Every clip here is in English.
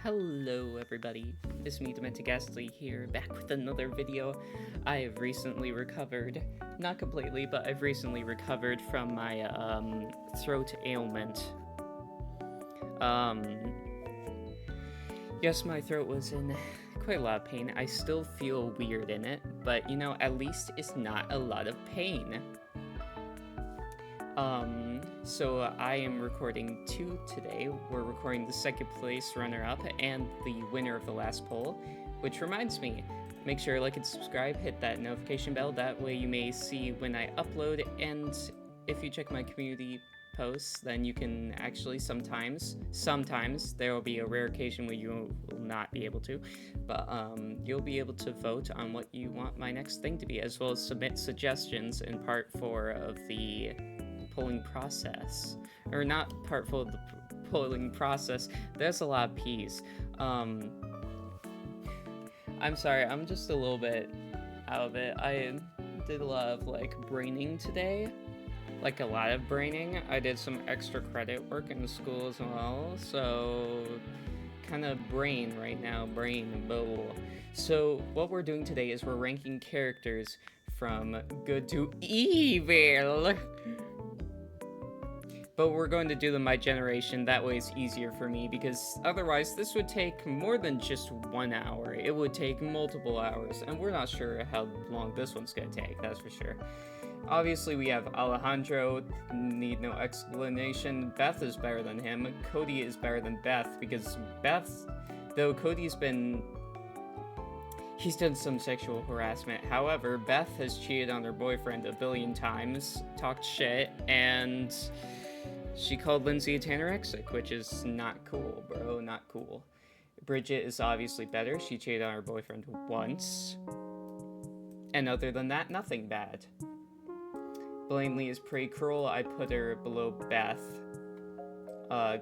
Hello everybody, it's me Demented Ghastly here, back with another video. I have recently recovered, not completely, but I've recently recovered from my throat ailment. Yes, my throat was in quite a lot of pain. I still feel weird in it, but you know, at least it's not a lot of pain. So I am recording two today. We're recording the second place runner-up and the winner of the last poll, which reminds me, make sure to like and subscribe, hit that notification bell, that way you may see when I upload, and if you check my community posts, then you can actually sometimes, there will be a rare occasion where you will not be able to, but you'll be able to vote on what you want my next thing to be, as well as submit suggestions in part 4 of the polling process, or not part 4 of the polling process. There's a lot of P's. I'm sorry, I'm just a little bit out of it. I did a lot of like braining today, like a lot of braining. I did some extra credit work in school as well, so kind of brain right now, brain bowl. So what we're doing today is we're ranking characters from good to evil. But we're going to do them by generation, that way it's easier for me, because otherwise this would take more than just 1 hour. It would take multiple hours, and we're not sure how long this one's gonna take, that's for sure. Obviously we have Alejandro, need no explanation. Beth is better than him. Cody is better than Beth, because Beth, though Cody's he's done some sexual harassment. However, Beth has cheated on her boyfriend a billion times, talked shit, and she called Lindsay anorexic, which is not cool, bro, not cool. Bridget is obviously better. She cheated on her boyfriend once. And other than that, nothing bad. Blanley is pretty cruel. I put her below Beth.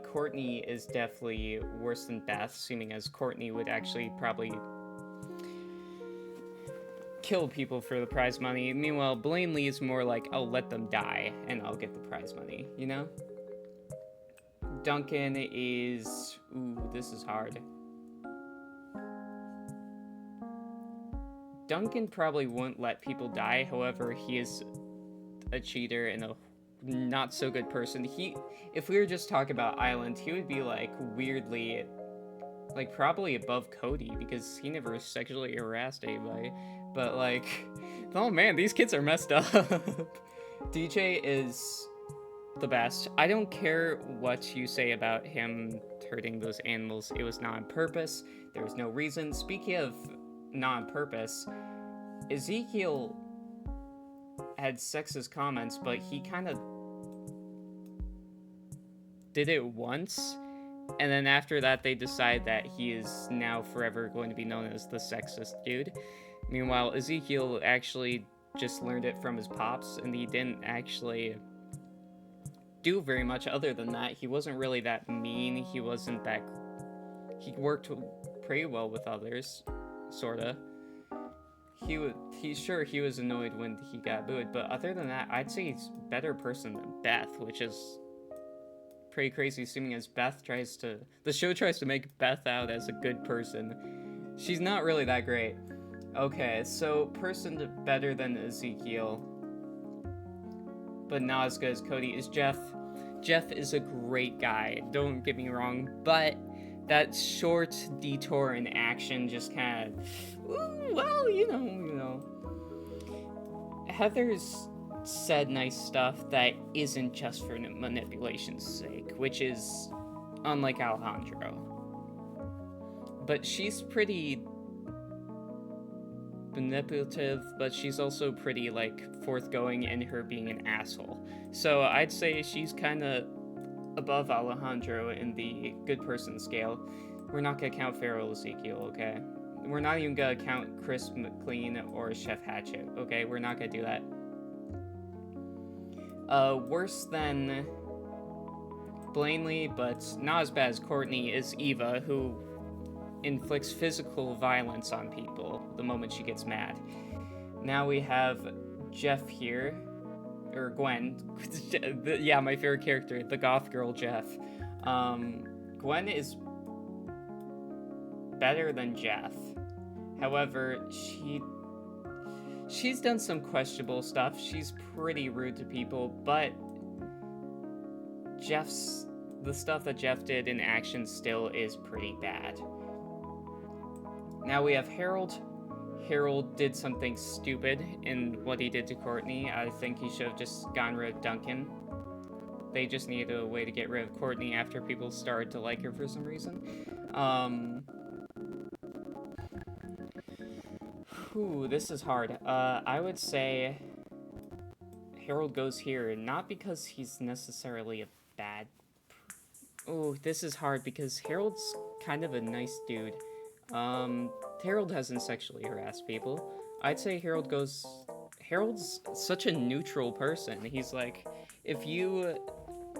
Courtney is definitely worse than Beth, assuming as Courtney would actually probably kill people for the prize money. Meanwhile, Blanley is more like, I'll let them die and I'll get the prize money, you know? Duncan is... ooh, this is hard. Duncan probably wouldn't let people die, however, he is a cheater and a not so good person. If we were just talking about Island, he would be like weirdly, like probably above Cody, because he never sexually harassed anybody. But like, oh man, these kids are messed up. DJ is the best. I don't care what you say about him hurting those animals. It was not on purpose. There was no reason. Speaking of not on purpose, Ezekiel had sexist comments, but he kind of did it once, and then after that they decide that he is now forever going to be known as the sexist dude. Meanwhile, Ezekiel actually just learned it from his pops, and he didn't actually do very much other than that. He wasn't really that mean. He worked pretty well with others, sorta. He was annoyed when he got booed, but other than that, I'd say he's a better person than Beth, which is pretty crazy, assuming as the show tries to make Beth out as a good person. She's not really that great. Okay, so person better than Ezekiel, but not as good as Cody, is Jeff. Jeff is a great guy, don't get me wrong, but that short detour in action just kind of, well, you know. Heather's said nice stuff that isn't just for manipulation's sake, which is unlike Alejandro. But she's pretty manipulative, but she's also pretty, like, forthgoing in her being an asshole. So I'd say she's kind of above Alejandro in the good person scale. We're not gonna count Feral Ezekiel, okay? We're not even gonna count Chris McLean or Chef Hatchet, okay? We're not gonna do that. Worse than Blanley, but not as bad as Courtney, is Eva, who inflicts physical violence on people the moment she gets mad. Now we have Jeff here, or Gwen. Yeah, my favorite character, the goth girl Jeff. Gwen is better than Jeff. However, she's done some questionable stuff. She's pretty rude to people, but the stuff that Jeff did in action still is pretty bad. Now we have Harold. Harold did something stupid in what he did to Courtney. I think he should have just gotten rid of Duncan. They just needed a way to get rid of Courtney after people started to like her for some reason. This is hard. I would say Harold goes here, not because he's necessarily a bad... this is hard because Harold's kind of a nice dude. Harold hasn't sexually harassed people. I'd say Harold's such a neutral person. He's like, if you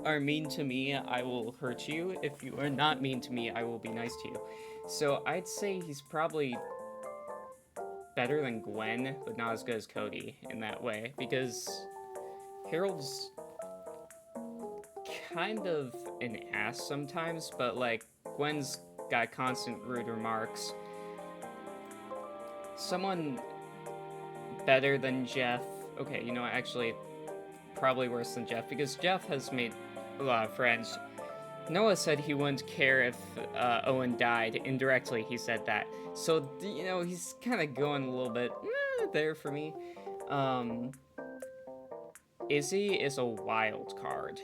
are mean to me, I will hurt you. If you are not mean to me, I will be nice to you. So I'd say he's probably better than Gwen, but not as good as Cody in that way, because Harold's kind of an ass sometimes, but like Gwen's got constant rude remarks. Someone better than Jeff. Okay, you know, actually, probably worse than Jeff, because Jeff has made a lot of friends. Noah said he wouldn't care if Owen died. Indirectly, he said that. So, you know, he's kind of going a little bit there for me. Izzy is a wild card.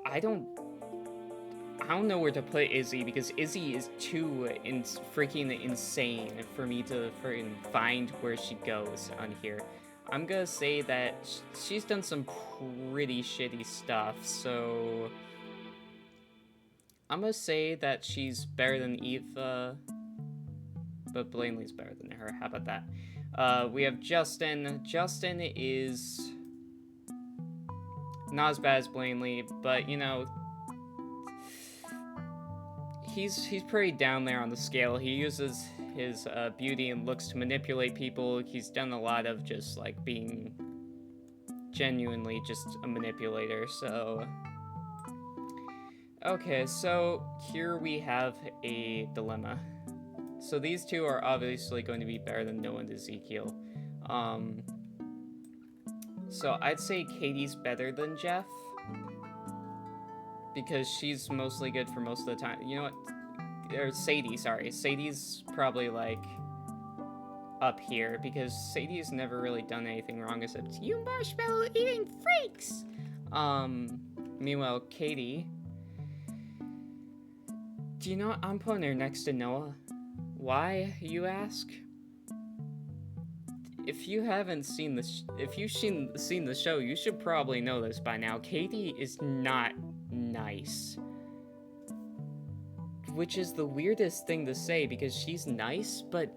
I don't know where to put Izzy, because Izzy is too freaking insane for me to freaking find where she goes on here. I'm gonna say that she's done some pretty shitty stuff, so I'm gonna say that she's better than Eva, but Blanley's better than her. How about that? We have Justin. Justin is not as bad as Blanley, but, you know, he's pretty down there on the scale. He uses his beauty and looks to manipulate people. He's done a lot of just, like, being genuinely just a manipulator, so... Okay, so here we have a dilemma. So these two are obviously going to be better than Noah and Ezekiel. So I'd say Katie's better than Jeff, because she's mostly good for most of the time. You know what? Or Sadie, sorry. Sadie's probably, like, up here, because Sadie's never really done anything wrong except, you marshmallow-eating freaks! Meanwhile, Katie... Do you know what? I'm putting her next to Noah. Why, you ask? If you haven't seen this, if you've seen the show, you should probably know this by now. Katie is not nice. Which is the weirdest thing to say, because she's nice, but...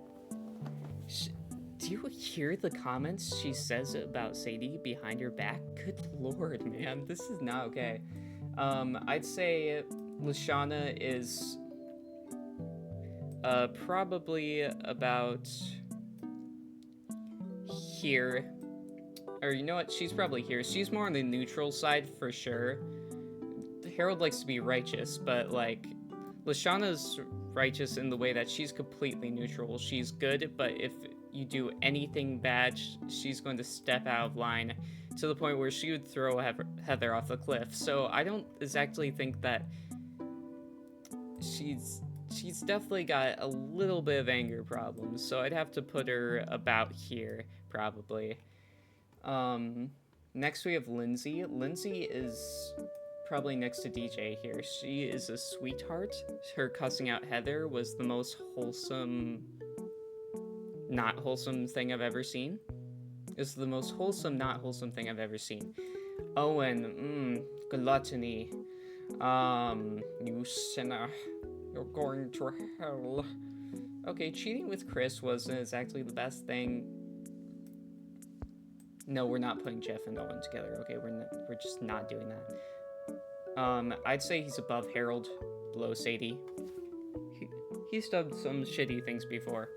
do you hear the comments she says about Sadie behind her back? Good lord, man. This is not okay. I'd say Lashana is probably about here. Or you know what? She's probably here. She's more on the neutral side for sure. Harold likes to be righteous, but like Lashana's righteous in the way that she's completely neutral. She's good, but if you do anything bad, she's going to step out of line to the point where she would throw Heather off the cliff. So I don't exactly think that she's definitely got a little bit of anger problems. So I'd have to put her about here, probably. Next we have Lindsay. Lindsay is probably next to DJ here. She is a sweetheart. Her cussing out Heather was the most wholesome, not wholesome thing I've ever seen. It's the most wholesome, not wholesome thing I've ever seen. Owen, gluttony. You sinner. You're going to hell. Okay, cheating with Chris wasn't exactly the best thing. No, we're not putting Jeff and Owen together. Okay, we're just not doing that. I'd say he's above Harold, below Sadie. He's done some shitty things before.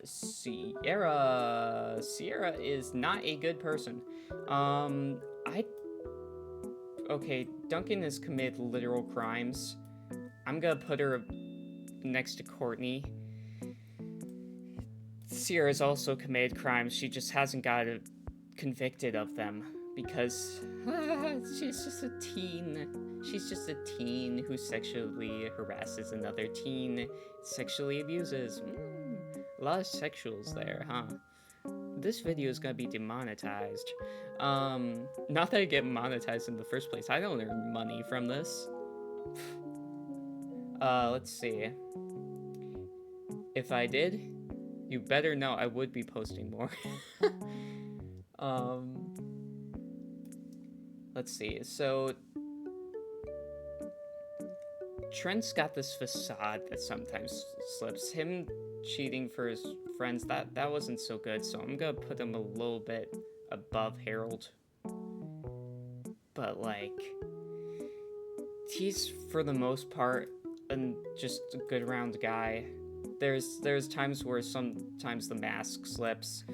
Sierra is not a good person. okay, Duncan has committed literal crimes. I'm gonna put her next to Courtney. Sierra's also committed crimes. She just hasn't got convicted of them because she's just a teen. She's just a teen who sexually harasses another teen, sexually abuses. A lot of sexuals there, huh? This video is gonna be demonetized. Not that I get monetized in the first place. I don't earn money from this. Let's see. If I did, you better know I would be posting more. Let's see. So Trent's got this facade that sometimes slips. Him cheating for his friends, that wasn't so good, so I'm gonna put him a little bit above Harold. But like, he's for the most part just a good round guy. There's times where sometimes the mask slips.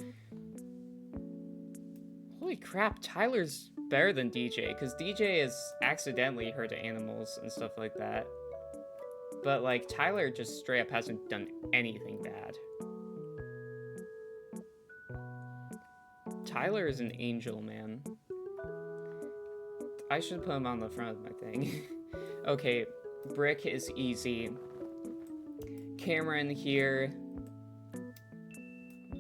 Holy crap, Tyler's better than DJ, because DJ has accidentally hurt animals and stuff like that. But like, Tyler just straight up hasn't done anything bad. Tyler is an angel, man. I should put him on the front of my thing. Okay, Brick is easy. Cameron here.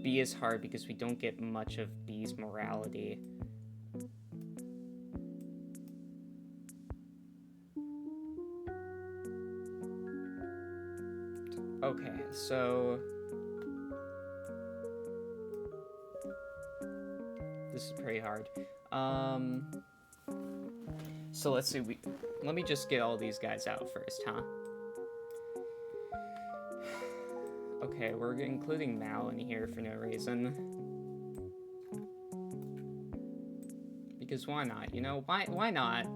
B is hard because we don't get much of B's morality. Okay, so this is pretty hard. So let's see, let me just get all these guys out first, huh? Okay, we're including Mal in here for no reason. Because why not? You know, why not?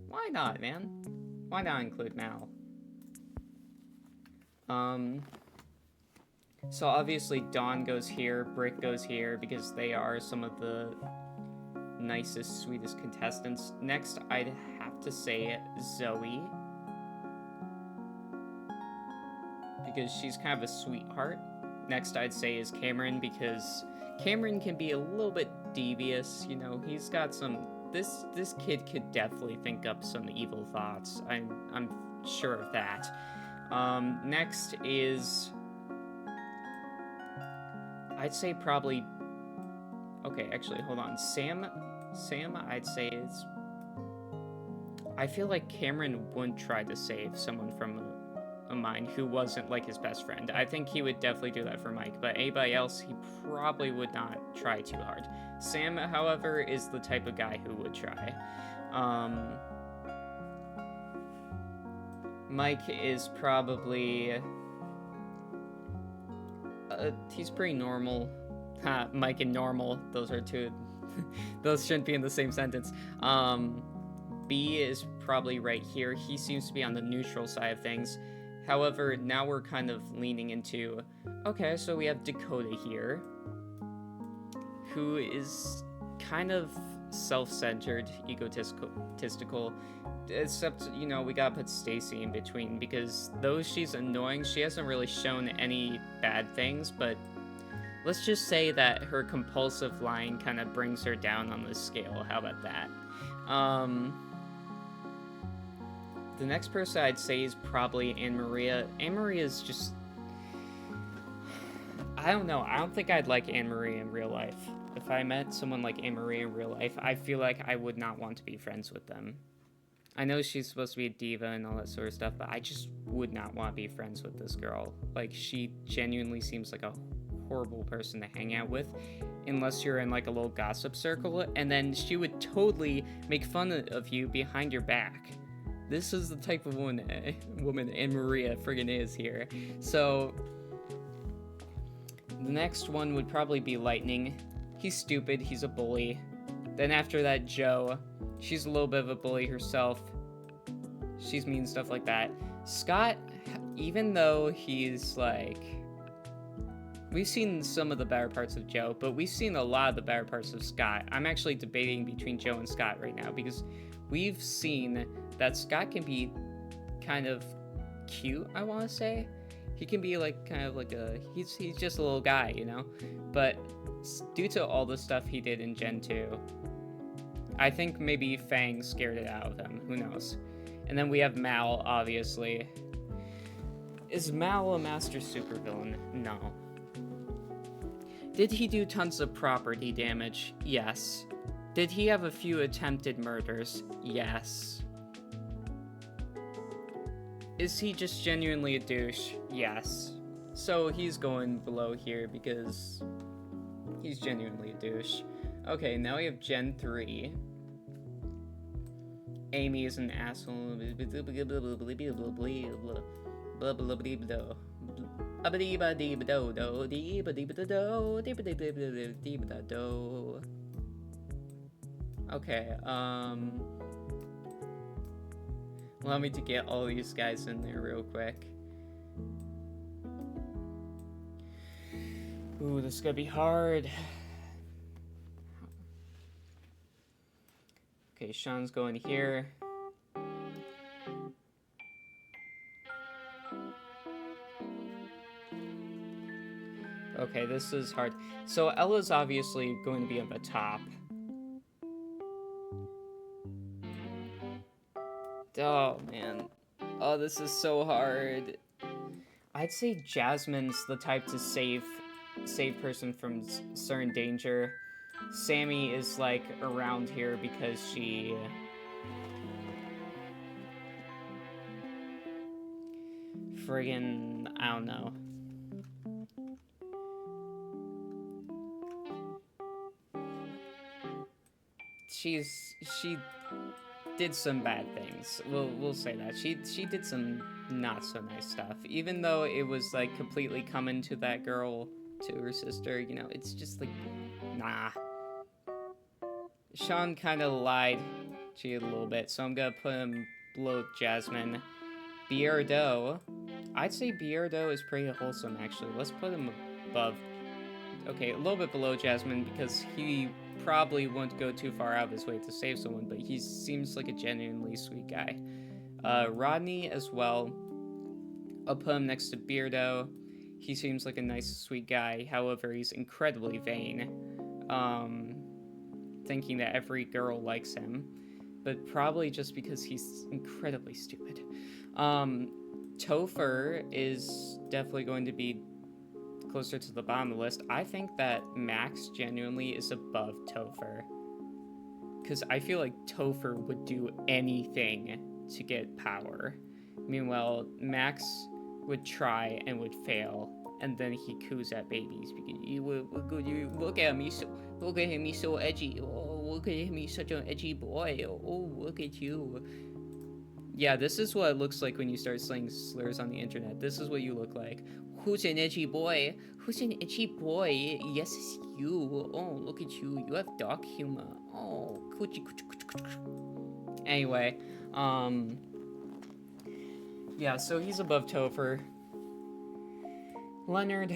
Why not, man? Why not include Mal? So obviously Dawn goes here, Brick goes here, because they are some of the nicest, sweetest contestants. Next, I'd have to say Zoe, because she's kind of a sweetheart. Next, I'd say is Cameron, because Cameron can be a little bit devious, you know, he's got some, this kid could definitely think up some evil thoughts, I'm sure of that. Next is, I'd say probably, okay, actually, hold on, Sam, I'd say is, I feel like Cameron wouldn't try to save someone from a mine who wasn't, like, his best friend. I think he would definitely do that for Mike, but anybody else, he probably would not try too hard. Sam, however, is the type of guy who would try. Mike is probably, he's pretty normal. Ha, Mike and normal, those are two, those shouldn't be in the same sentence. B is probably right here. He seems to be on the neutral side of things. However, now we're kind of leaning into, okay, so we have Dakota here, who is kind of self-centered, egotistical, except, you know, we gotta put Stacy in between, because though she's annoying, she hasn't really shown any bad things, but let's just say that her compulsive lying kind of brings her down on the scale. How about that? The next person I'd say is probably Anne-Maria. Anne-Maria is just, I don't know. I don't think I'd like Anne-Maria in real life. If I met someone like Anne-Maria in real life, I feel like I would not want to be friends with them. I know she's supposed to be a diva and all that sort of stuff, but I just would not want to be friends with this girl. Like, she genuinely seems like a horrible person to hang out with, unless you're in, like, a little gossip circle, and then she would totally make fun of you behind your back. This is the type of woman Anne-Maria friggin' is here. So, the next one would probably be Lightning. He's stupid, he's a bully. Then after that, Joe. She's a little bit of a bully herself. She's mean, stuff like that. Scott, even though he's like, we've seen some of the better parts of Joe, but we've seen a lot of the better parts of Scott. I'm actually debating between Joe and Scott right now, because we've seen that Scott can be kind of cute, I want to say. He can be like kind of like he's just a little guy, you know? But due to all the stuff he did in Gen 2, I think maybe Fang scared it out of him. Who knows? And then we have Mal, obviously. Is Mal a master supervillain? No. Did he do tons of property damage? Yes. Did he have a few attempted murders? Yes. Is he just genuinely a douche? Yes. So he's going below here because he's genuinely a douche. Okay, now we have Gen 3. Amy is an asshole. Okay, allow me to get all these guys in there real quick. Ooh, this is gonna be hard. Okay, Sean's going here. Okay, this is hard. So Ella's obviously going to be on the top. Oh, man. Oh, this is so hard. I'd say Jasmine's the type to save person from certain danger. Sammy is, like, around here because she... friggin'... I don't know. She did some bad things. We'll say that. She did some not so nice stuff. Even though it was, like, completely coming to that girl, to her sister, you know, it's just, like, nah. Sean kind of lied to you a little bit, so I'm gonna put him below Jasmine. Beardo. I'd say Beardo is pretty wholesome, actually. Let's put him above. Okay, a little bit below Jasmine, because he probably won't go too far out of his way to save someone, but he seems like a genuinely sweet guy. Rodney as well. I'll put him next to Beardo. He seems like a nice, sweet guy. However, he's incredibly vain. Thinking that every girl likes him, but probably just because he's incredibly stupid. Topher is definitely going to be closer to the bottom of the list. I think that Max genuinely is above Topher, because I feel like Topher would do anything to get power. Meanwhile, Max would try and would fail, and then he coos at babies because look at me, look at him, he's so edgy. Oh, look at him, he's such an edgy boy. Oh, look at you. Yeah, this is what it looks like when you start slaying slurs on the internet. This is what you look like. Who's an edgy boy? Who's an edgy boy? Yes, it's you. Oh, look at you. You have dark humor. Oh, coochie. Anyway, yeah, so he's above Topher. Leonard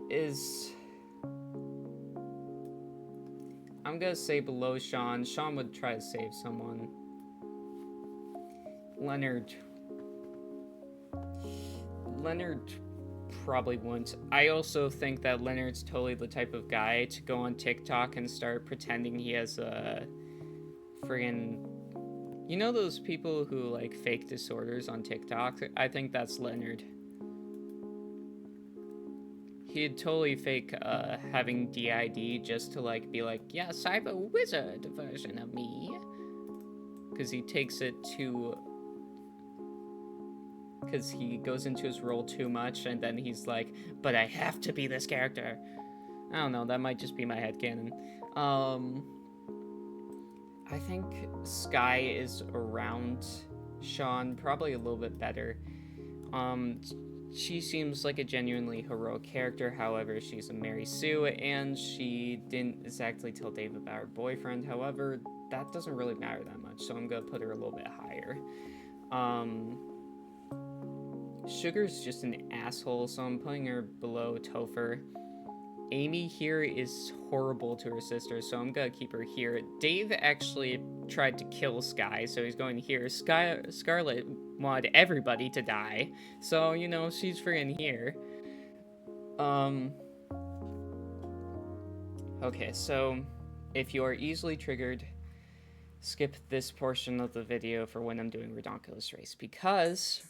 is... I'm gonna say below Sean. Sean would try to save someone. Leonard probably wouldn't. I also think that Leonard's totally the type of guy to go on TikTok and start pretending he has a friggin'... You know those people who, like, fake disorders on TikTok? I think that's Leonard. He'd totally fake having DID just to, like, be like, yes, I have a wizard version of me. Because he takes it too... Because he goes into his role too much, and then he's like, but I have to be this character. I don't know, that might just be my headcanon. I think Sky is around Sean, probably a little bit better. She seems like a genuinely heroic character, however, she's a Mary Sue, and she didn't exactly tell Dave about her boyfriend, however, that doesn't really matter that much, so I'm gonna put her a little bit higher. Sugar's just an asshole, so I'm putting her below Topher. Amy here is horrible to her sister, so I'm gonna keep her here. Dave actually tried to kill Sky, so he's going here. Scarlet wanted everybody to die, so, you know, she's friggin' here. Okay, so if you are easily triggered, skip this portion of the video for when I'm doing Ridonculous Race, because,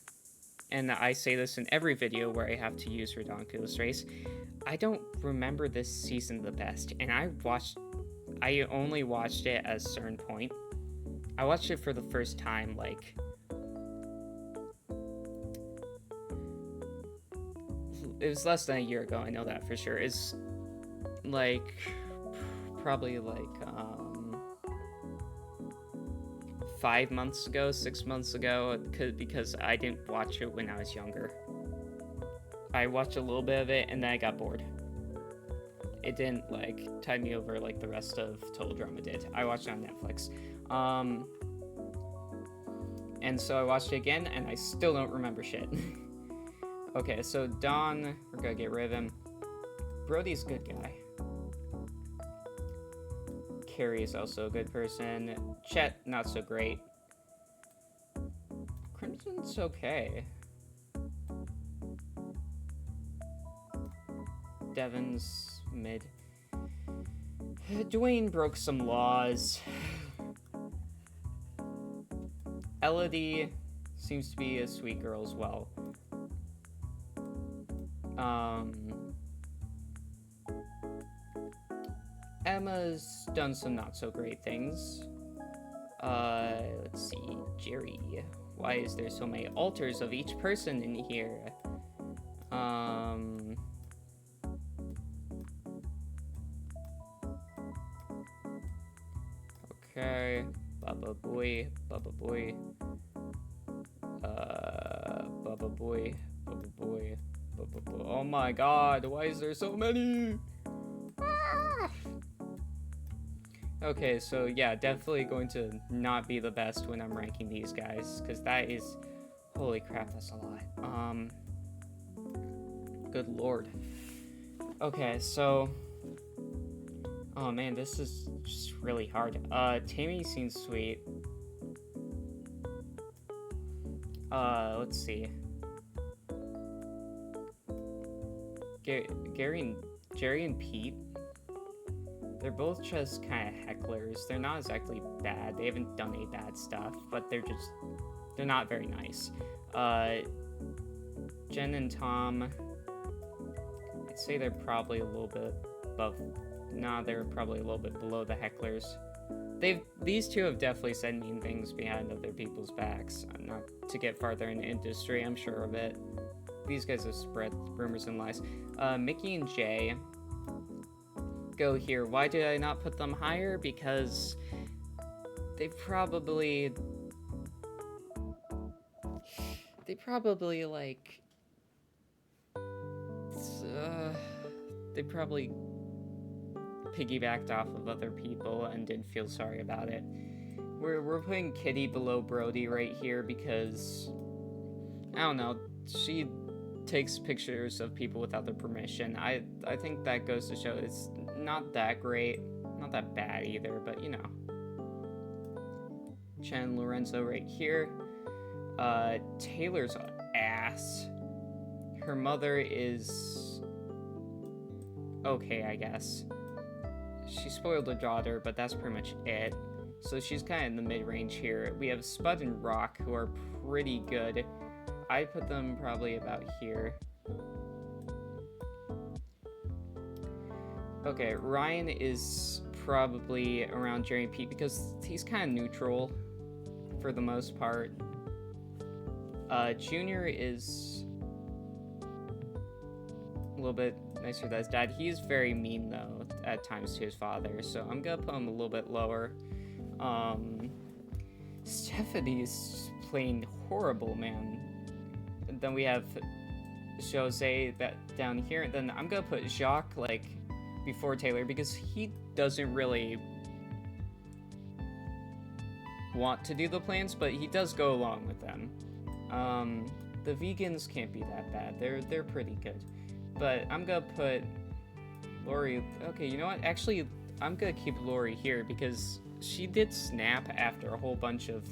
and I say this in every video where I have to use Ridonculous Race, I don't remember this season the best, and I only watched it at a certain point. I watched it for the first time, like, it was less than a year ago, I know that for sure. It's, like, probably, like, 5 months ago, 6 months ago, because I didn't watch it when I was younger. I watched a little bit of it, and then I got bored. It didn't, like, tide me over like the rest of Total Drama did. I watched it on Netflix. And so I watched it again, and I still don't remember shit. Okay, so Don, we're gonna get rid of him. Brody's a good guy. Carrie is also a good person. Chet, not so great. Crimson's okay. Devin's mid. Dwayne broke some laws. Elodie seems to be a sweet girl as well. Emma's done some not so great things. Let's see, Jerry. Why is there so many altars of each person in here? Okay, Baba Boy, Baba Boy. Baba Boy, Baba Boy, Baba Boy. Oh my god, why is there so many? Ah! Okay, so yeah, definitely going to not be the best when I'm ranking these guys, because that is, holy crap, that's a lot. Good lord. Okay, so, oh man, this is just really hard. Tammy seems sweet. Let's see. Jerry and Pete. They're both just kind of hecklers. They're not exactly bad. They haven't done any bad stuff, but they're not very nice. Jen and Tom, I'd say they're probably a little bit above. Nah, they're probably a little bit below the hecklers. These two have definitely said mean things behind other people's backs. Not to get farther in the industry, I'm sure of it. These guys have spread rumors and lies. Mickey and Jay go here. Why did I not put them higher? Because they probably like they probably piggybacked off of other people and didn't feel sorry about it. We're putting Kitty below Brody right here because I don't know, she takes pictures of people without their permission. I think that goes to show it's not that great, not that bad either, but you know. Chen Lorenzo right here. Taylor's ass. Her mother is okay, I guess. She spoiled her daughter, but that's pretty much it. So she's kind of in the mid-range here. We have Spud and Rock, who are pretty good. I put them probably about here. Okay, Ryan is probably around Jerry and Pete because he's kind of neutral for the most part. Junior is a little bit nicer than his dad. He's very mean though at times to his father, so I'm gonna put him a little bit lower. Stephanie's playing horrible, man. And then we have Jose that down here, and then I'm gonna put Jacques like before Taylor because he doesn't really want to do the plans, but he does go along with them. The vegans can't be that bad. They're pretty good. But I'm gonna put, Lori, okay, you know what? Actually, I'm gonna keep Lori here because she did snap after a whole bunch of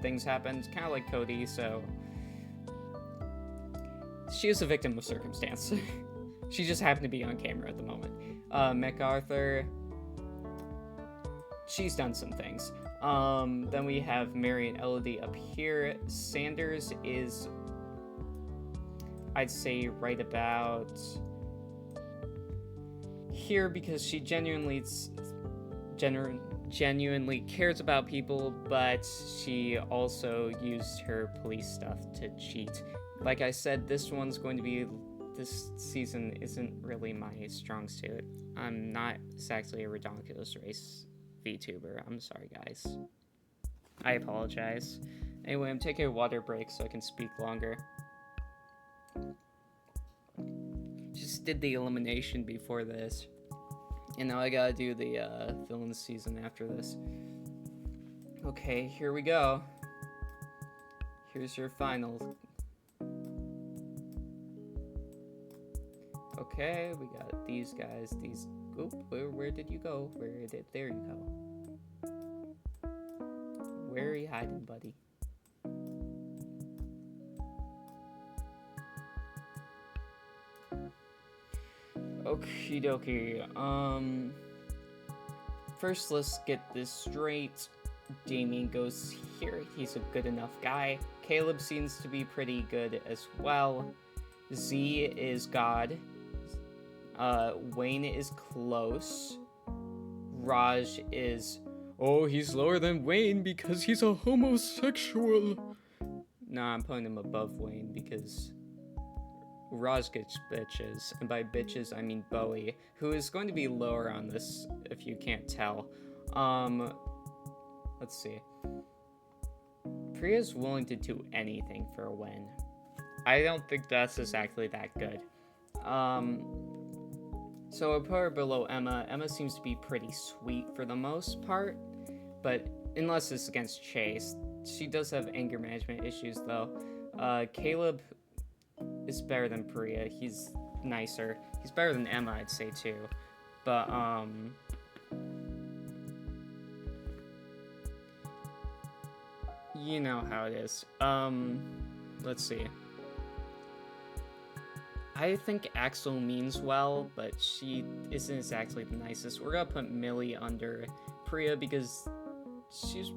things happened, kind of like Cody, so she is a victim of circumstance. She just happened to be on camera at the moment. MacArthur, she's done some things. Then we have Mary and Elodie up here. Sanders is, I'd say, right about here because she genuinely cares about people, but she also used her police stuff to cheat. Like I said, this season isn't really my strong suit. I'm not exactly a Ridonculous Race VTuber. I'm sorry, guys. I apologize. Anyway, I'm taking a water break so I can speak longer. Just did the elimination before this. And now I gotta do the villain season after this. Okay, here we go. Here's your final. Okay, we got these guys, these... Oop, where did you go? There you go. Where are you hiding, buddy? Okie dokie, first let's get this straight. Damien goes here, he's a good enough guy. Caleb seems to be pretty good as well. Z is God. Wayne is close. Raj is... Oh, he's lower than Wayne because he's a homosexual. Nah, I'm putting him above Wayne because Raj gets bitches. And by bitches, I mean Bowie, who is going to be lower on this if you can't tell. Let's see. Priya's willing to do anything for a win. I don't think that's exactly that good. So I put her below Emma. Emma seems to be pretty sweet for the most part, but unless it's against Chase. She does have anger management issues though. Caleb is better than Priya. He's nicer. He's better than Emma, I'd say too. But you know how it is. Let's see. I think Axel means well, but she isn't exactly the nicest. We're gonna put Millie under Priya because she's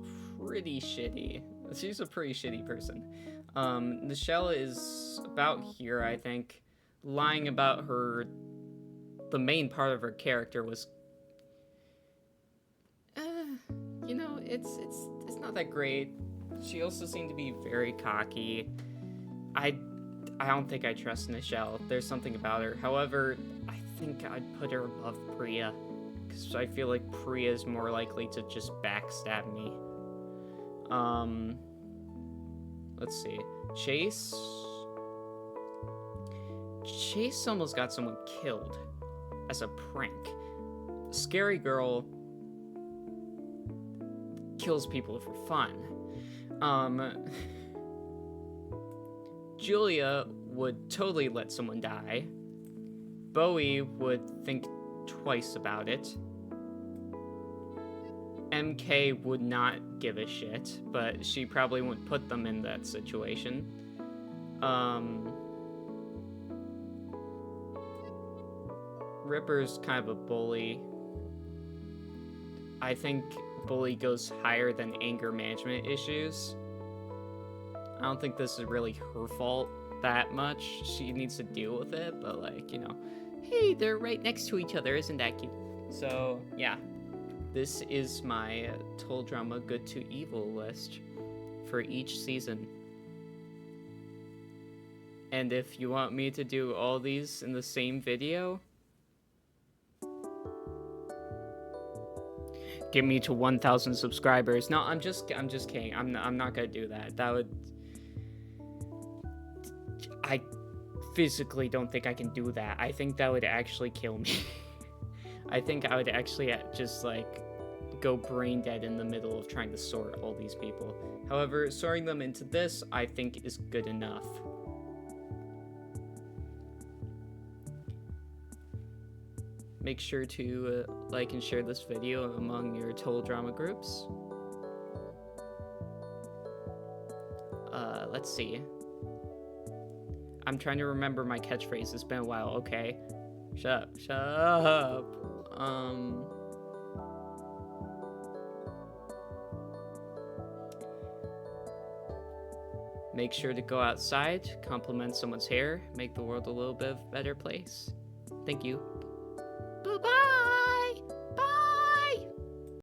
pretty shitty. She's a pretty shitty person. Michelle is about here, I think. Lying about her... The main part of her character was... you know, it's not that great. She also seemed to be very cocky. I don't think I trust Michelle. There's something about her. However, I think I'd put her above Priya, because I feel like Priya is more likely to just backstab me. Let's see. Chase almost got someone killed as a prank. Scary Girl kills people for fun. Julia would totally let someone die. Bowie would think twice about it. MK would not give a shit, but she probably wouldn't put them in that situation. Ripper's kind of a bully. I think bully goes higher than anger management issues. I don't think this is really her fault that much. She needs to deal with it, but like, you know, hey, they're right next to each other. Isn't that cute? So, yeah. This is my Total Drama Good to Evil list for each season. And if you want me to do all these in the same video, get me to 1,000 subscribers. No, I'm just kidding. I'm not gonna do that. That would... I physically don't think I can do that. I think that would actually kill me. I think I would actually just, like, go brain dead in the middle of trying to sort all these people. However, sorting them into this, I think, is good enough. make sure to like and share this video among your total drama groups. Let's see. I'm trying to remember my catchphrase. It's been a while. Okay. Shut up. Make sure to go outside, compliment someone's hair, make the world a little bit of a better place. Thank you. Bye-bye!